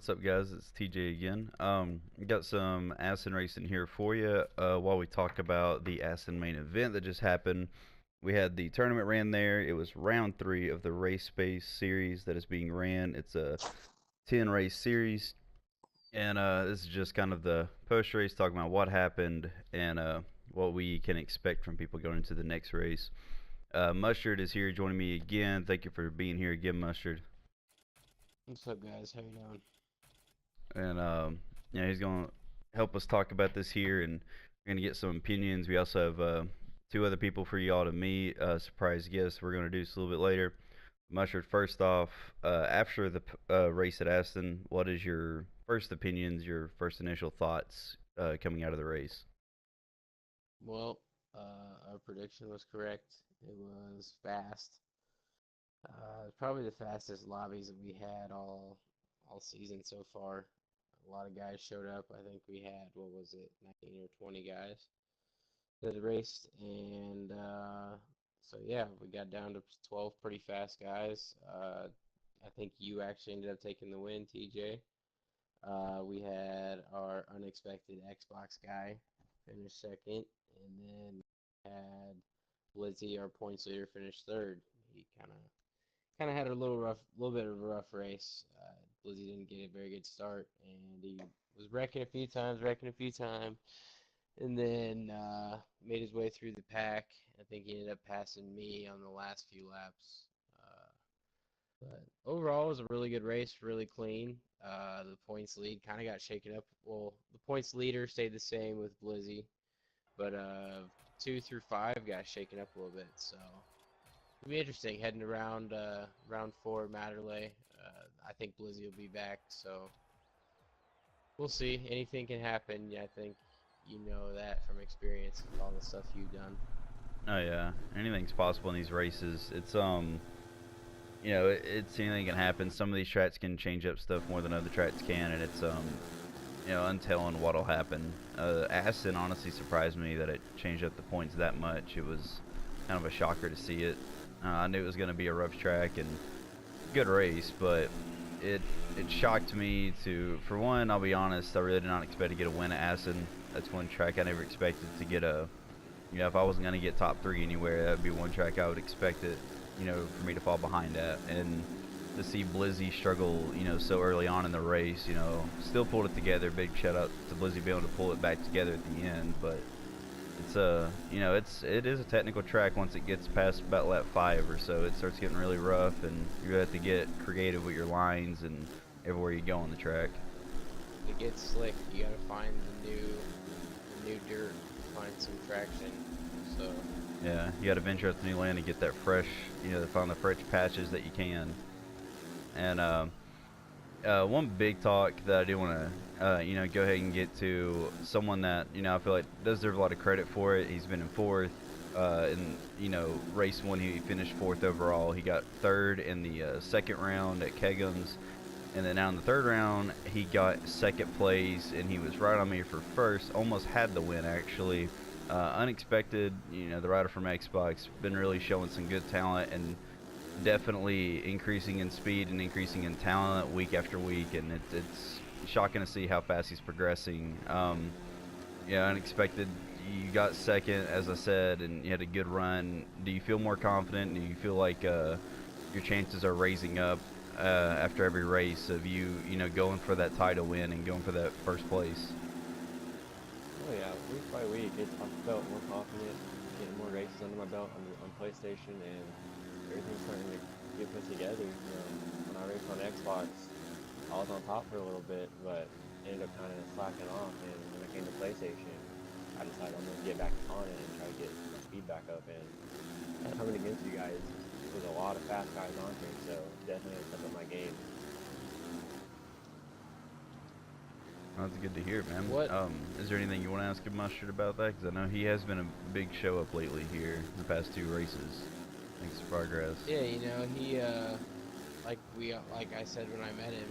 What's up, guys? It's TJ again. Got some Aston racing here for you. While we talk about the Aston main event that just happened, we had the tournament ran there. It was round three of the race space series that is being ran. It's a 10 race series, and this is just kind of the post race talking about what happened and what we can expect from people going into the next race. Mustard is here joining me again. Thank you for being here again, Mustard. What's up, guys? How you doing? And yeah, he's gonna help us talk about this here, and we're gonna get some opinions. We also have two other people for y'all to meet, surprise guests. We're gonna do this a little bit later. Mustard, first off, after the race at Aston, what is your first opinions, your first initial thoughts coming out of the race? Well, our prediction was correct. It was fast. Probably the fastest lobbies that we had all season so far. A lot of guys showed up. I think we had what was it, 19 or 20 guys that raced, and so yeah, we got down to 12 pretty fast guys. I think you actually ended up taking the win, TJ. We had our unexpected Xbox guy finish second, and then had Blizzy, our points leader, finish third. He kind of had a little bit of a rough race. Blizzy didn't get a very good start, and he was wrecking a few times, and then made his way through the pack. I think he ended up passing me on the last few laps. But overall, it was a really good race, really clean. The points lead kind of got shaken up. Well, the points leader stayed the same with Blizzy, but 2 through 5 got shaken up a little bit. So it'll be interesting heading around round four Matterley. I think Blizzy will be back, so we'll see. Anything can happen. Yeah, I think you know that from experience with all the stuff you've done. Oh yeah, anything's possible in these races. It's anything can happen. Some of these tracks can change up stuff more than other tracks can, and it's untelling what'll happen. Aston honestly surprised me that it changed up the points that much. It was kind of a shocker to see it. I knew it was going to be a rough track and good race, but it it shocked me to. For one, I'll be honest, I really did not expect to get a win at Aston. That's one track I never expected to get a. If I wasn't going to get top three anywhere, that would be one track I would expect it, for me to fall behind at. And to see Blizzy struggle, so early on in the race, still pulled it together. Big shout out to Blizzy being able to pull it back together at the end. But it is a technical track. Once it gets past about lap 5 or so, it starts getting really rough, and you have to get creative with your lines and everywhere you go on the track. It gets slick. You gotta find the new dirt, find some traction. So Yeah, you got to venture out to new land and get that fresh, find the fresh patches that you can. And one big talk that I do want to, go ahead and get to someone that I feel like does deserve a lot of credit for it. He's been in fourth. In race one, he finished fourth overall. He got third in the second round at Kegums, and then now in the third round, he got second place, and he was right on me for first. Almost had the win actually. Unexpected, the rider from Xbox been really showing some good talent and definitely increasing in speed and increasing in talent week after week, and it's shocking to see how fast he's progressing. Yeah, unexpected. You got second, as I said, and you had a good run. Do you feel more confident? Do you feel like your chances are raising up after every race of going for that title win and going for that first place? Oh yeah, week by week, I felt more confident, getting more races under my belt on PlayStation, and everything's starting to get put together. When I raced on Xbox, I was on top for a little bit, but ended up kind of slacking off. And when I came to PlayStation, I decided I'm gonna get back on it and try to get my speed back up. And coming against you guys, there's a lot of fast guys on here, so definitely had to step up my game. That's good to hear, man. what Is there anything you want to ask him, Mustard, about that? Because I know he has been a big show up lately here in the past two races. Thanks for progress. Yeah, he like I said when I met him,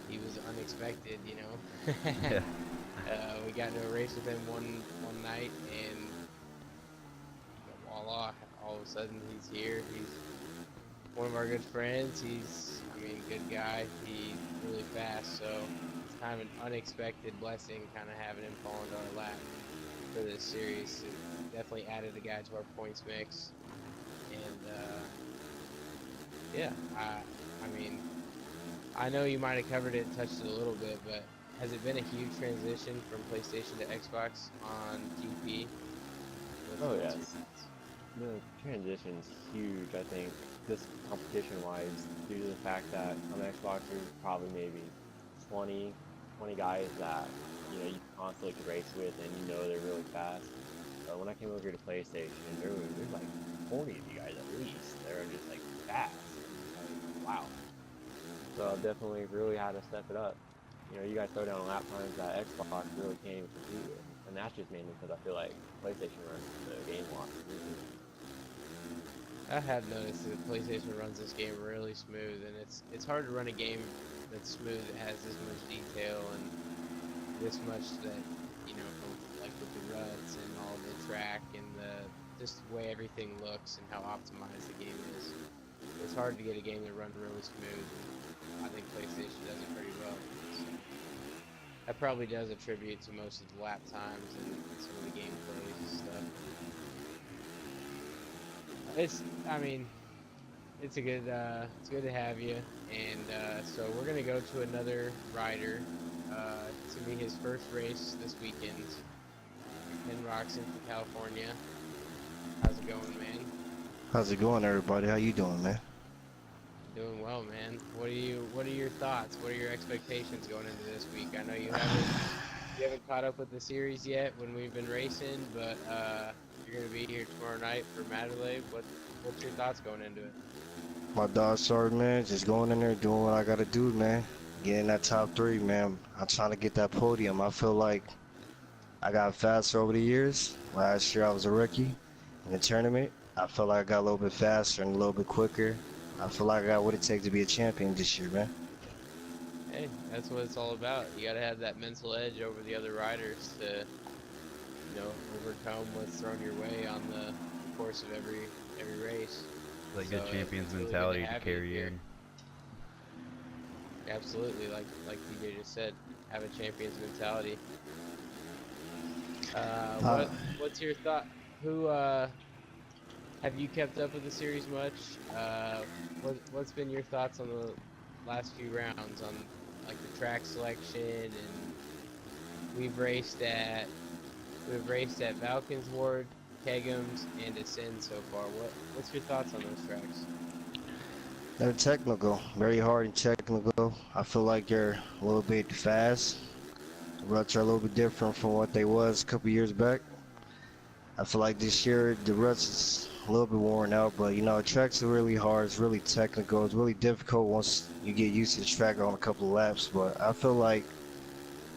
he was unexpected, Yeah. We got into a race with him one night, and voila, all of a sudden he's here. one of our good friends. He's, I mean, good guy. He's really fast, so it's kind of an unexpected blessing, kind of having him fall into our lap for this series. It definitely added a guy to our points mix, and yeah, I mean, I know you might have covered it, touched it a little bit, but has it been a huge transition from PlayStation to Xbox on GP? Oh What's your yes, thoughts? the transition's huge. I think just competition-wise, due to the fact that on Xbox there's probably maybe 20, 20 guys that you constantly can race with, and they're really fast. But when I came over here to PlayStation, there's like 40 of you guys at least. They're just like fast. Like, wow. So I definitely really had to step it up. You guys throw down lap times that Xbox really can't even compete with. And that's just mainly because I feel like PlayStation runs the game a lot smoother. I have noticed that PlayStation runs this game really smooth, and it's hard to run a game that's smooth that has this much detail and this much that like with the ruts and all the track and the just the way everything looks and how optimized the game is. It's hard to get a game that runs really smooth. I think PlayStation does it pretty well. So that probably does attribute to most of the lap times and some of the gameplay and stuff. I mean, it's it's good to have you. And so we're gonna go to another rider. It's gonna be his first race this weekend. Ken Roxon from California. How's it going, man? How's it going, everybody? How you doing, man? Doing well, man. What are your thoughts? What are your expectations going into this week? I know you haven't caught up with the series yet when we've been racing, but you're gonna be here tomorrow night for Matterley. What's your thoughts going into it? My dog, sorry, man. Just going in there, doing what I gotta do, man. Getting that top three, man. I'm trying to get that podium. I feel like I got faster over the years. Last year I was a rookie in the tournament. I feel like I got a little bit faster and a little bit quicker. I feel like I got what it takes to be a champion this year, man. Hey, that's what it's all about. You gotta have that mental edge over the other riders to, overcome what's thrown your way on the course of every race. Like So good champions it's really good mentality to have carry here. you. Absolutely, like DJ just said, have a champion's mentality. Uh, What's your thought? Who have you kept up with the series much? What's been your thoughts on the last few rounds on like the track selection? And we've raced at Valkensward, Kegums, and Ascend so far. What's your thoughts on those tracks? they're technical, very hard and technical. I feel like they're a little bit fast. The ruts are a little bit different from what they was a couple years back. I feel like this year the ruts is a little bit worn out, but the tracks are really hard. It's really technical. It's really difficult once you get used to the track on a couple of laps. But I feel like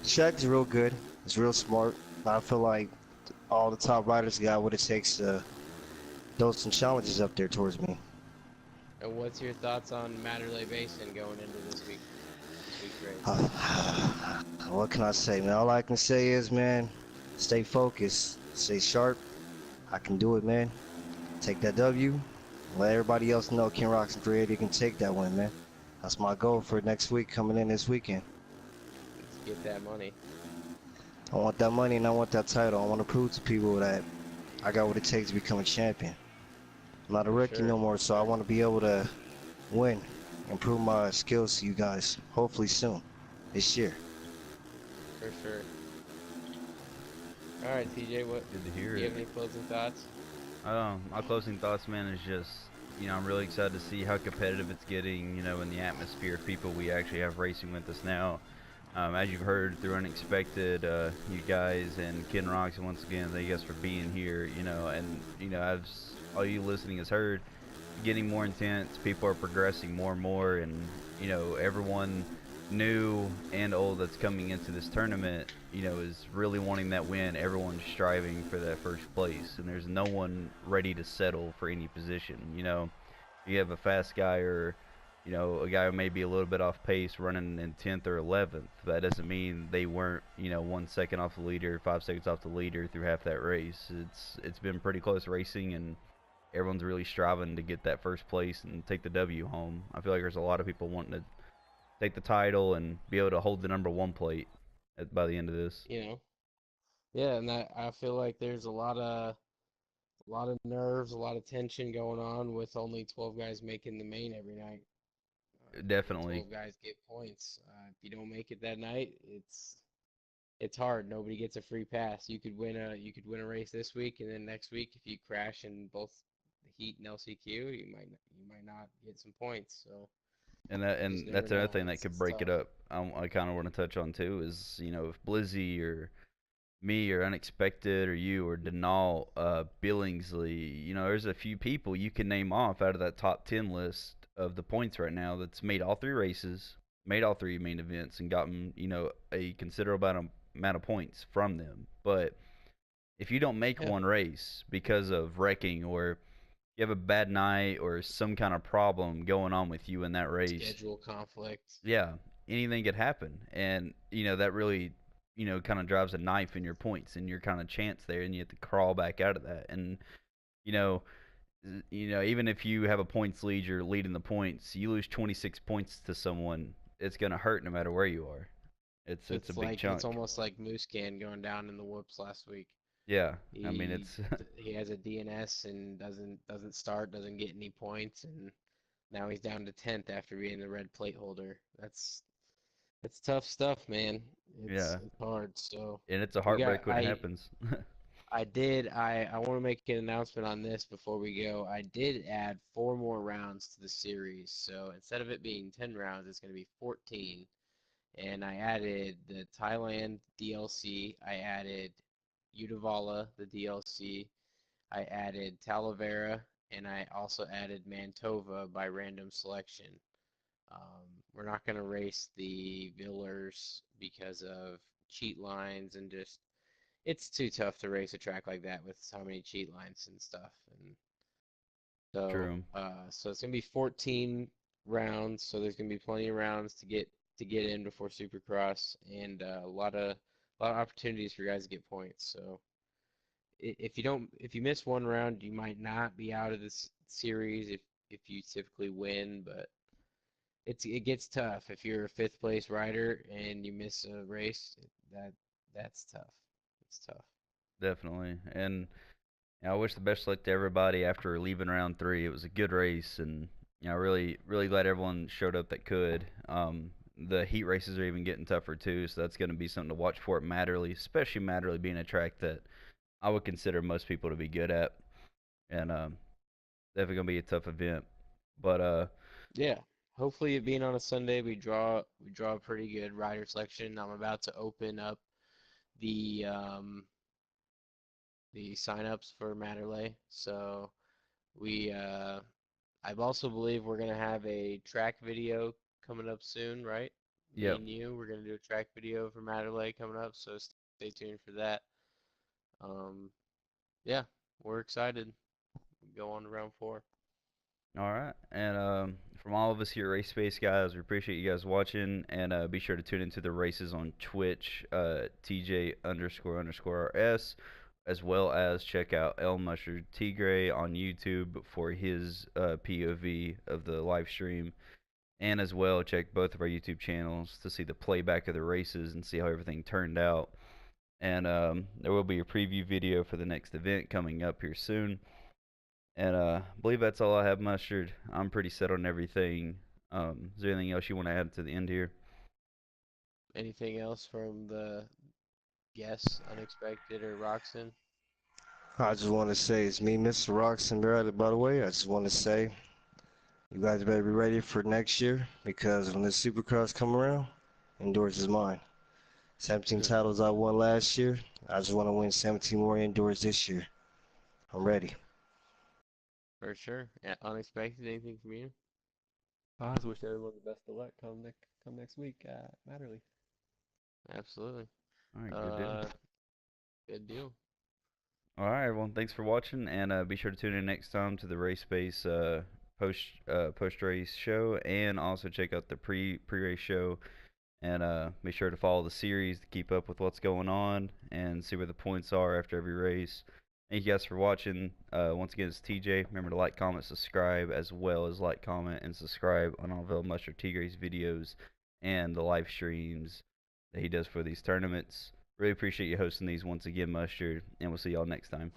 the track is real good. It's real smart. I feel like all the top riders got what it takes to throw some challenges up there towards me. And what's your thoughts on Matterley Basin going into this week's race? What can I say, man? All I can say is, man, stay focused, stay sharp. I can do it, man. Take that W. Let everybody else know Ken Roxon Creative can take that one, man. That's my goal for next week, coming in this weekend. Let's get that money. I want that money and I want that title. I want to prove to people that I got what it takes to become a champion. I'm not a For rookie sure. no more, so I want to be able to win and prove my skills to you guys, hopefully soon, this year. For sure. All right, TJ, Good to hear do you it. have any closing thoughts? My closing thoughts, man, is just, I'm really excited to see how competitive it's getting, in the atmosphere of people we actually have racing with us now. As you've heard through Unexpected, you guys and Ken Roxon, once again, thank you guys for being here, and, as all you listening has heard, getting more intense, people are progressing more and more, and, everyone new and old that's coming into this tournament, is really wanting that win. Everyone's striving for that first place, and there's no one ready to settle for any position. You have a fast guy or, a guy who may be a little bit off pace running in 10th or 11th. That doesn't mean they weren't, 1 second off the leader, 5 seconds off the leader through half that race. It's been pretty close racing, and everyone's really striving to get that first place and take the W home. I feel like there's a lot of people wanting to take the title and be able to hold the #1 plate by the end of this. You know, yeah, and I feel like there's a lot of nerves, a lot of tension going on with only 12 guys making the main every night. Only Definitely. 12 guys get points. If you don't make it that night, it's hard. Nobody gets a free pass. You could win a race this week, and then next week, if you crash in both the heat and LCQ, you might not get some points. So And you just never that's another know. thing that could It's break it tough. up. I kind of want to touch on too is, if Blizzy or me or Unexpected or you or Denal, Billingsley, there's a few people you can name off out of that top 10 list of the points right now that's made all 3 races, made all 3 main events, and gotten, a considerable amount of points from them. But if you don't make Yeah. one race because of wrecking, or you have a bad night or some kind of problem going on with you in that race, Schedule conflict. yeah, anything could happen. And, that really, kind of drives a knife in your points and your kind of chance there, and you have to crawl back out of that. And, you know, even if you have a points lead, you're leading the points, you lose 26 points to someone, it's going to hurt no matter where you are. It's a big It's chunk. almost like Moose Can going down in the whoops last week. Yeah. I mean, He it's he has a DNS and doesn't start, doesn't get any points, and now he's down to 10th after being the red plate holder. That's tough stuff, man. It's yeah, it's hard. So and it's a we got heartbreak when it happens. I want to make an announcement on this before we go. I did add 4 more rounds to the series. So instead of it being 10 rounds, it's going to be 14. And I added the Thailand DLC. I added Udavala, the DLC. I added Talavera, and I also added Mantova by random selection. We're not going to race the Villers because of cheat lines and just it's too tough to race a track like that with so many cheat lines and stuff. And so, True. so it's gonna be 14 rounds. So there's gonna be plenty of rounds to get in before Supercross, and a lot of opportunities for guys to get points. So if you miss one round, you might not be out of this series if you typically win, but it gets tough if you're a fifth place rider and you miss a race. That that's tough. It's tough. Definitely. And I wish the best luck to everybody after leaving round 3. It was a good race, and really, really glad everyone showed up that could. The heat races are even getting tougher too, so that's going to be something to watch for at Matterley, especially Matterley being a track that I would consider most people to be good at, and definitely going to be a tough event. But Yeah. Hopefully, it being on a Sunday, we draw a pretty good rider selection. I'm about to open up the um, the signups for Matterley. So we I also believe we're gonna have a track video coming up soon, right? Me yep. and you, we're gonna do a track video for Matterley coming up. So stay tuned for that. Um, yeah, we're excited. Go on to round 4. All right, and from all of us here at Race Space guys, we appreciate you guys watching, and be sure to tune into the races on Twitch, TJ__RS, as well as check out El Mustard Tigre on YouTube for his POV of the live stream, and as well check both of our YouTube channels to see the playback of the races and see how everything turned out. And there will be a preview video for the next event coming up here soon. And I believe that's all I have, Mustard. I'm pretty set on everything. Is there anything else you want to add to the end here? Anything else from the guests, Unexpected or Roxon? I just want to say it's me, Mr. Roxon Barrett, by the way. I just want to say you guys better be ready for next year because when the Supercross come around, indoors is mine. 17 titles I won last year. I just want to win 17 more indoors this year. I'm ready. For sure. Yeah, Unexpected, anything from you? I just wish everyone the best of luck come next week at Matterley. Absolutely. All right, good deal. Good deal. All right, everyone. Thanks for watching, and be sure to tune in next time to the Race Space post race show, and also check out the pre race show. And be sure to follow the series to keep up with what's going on and see where the points are after every race. Thank you guys for watching. Once again, it's TJ. Remember to like, comment, subscribe, as well as like, comment, and subscribe on all of Mustard T Gray's videos and the live streams that he does for these tournaments. Really appreciate you hosting these once again, Mustard, and we'll see y'all next time.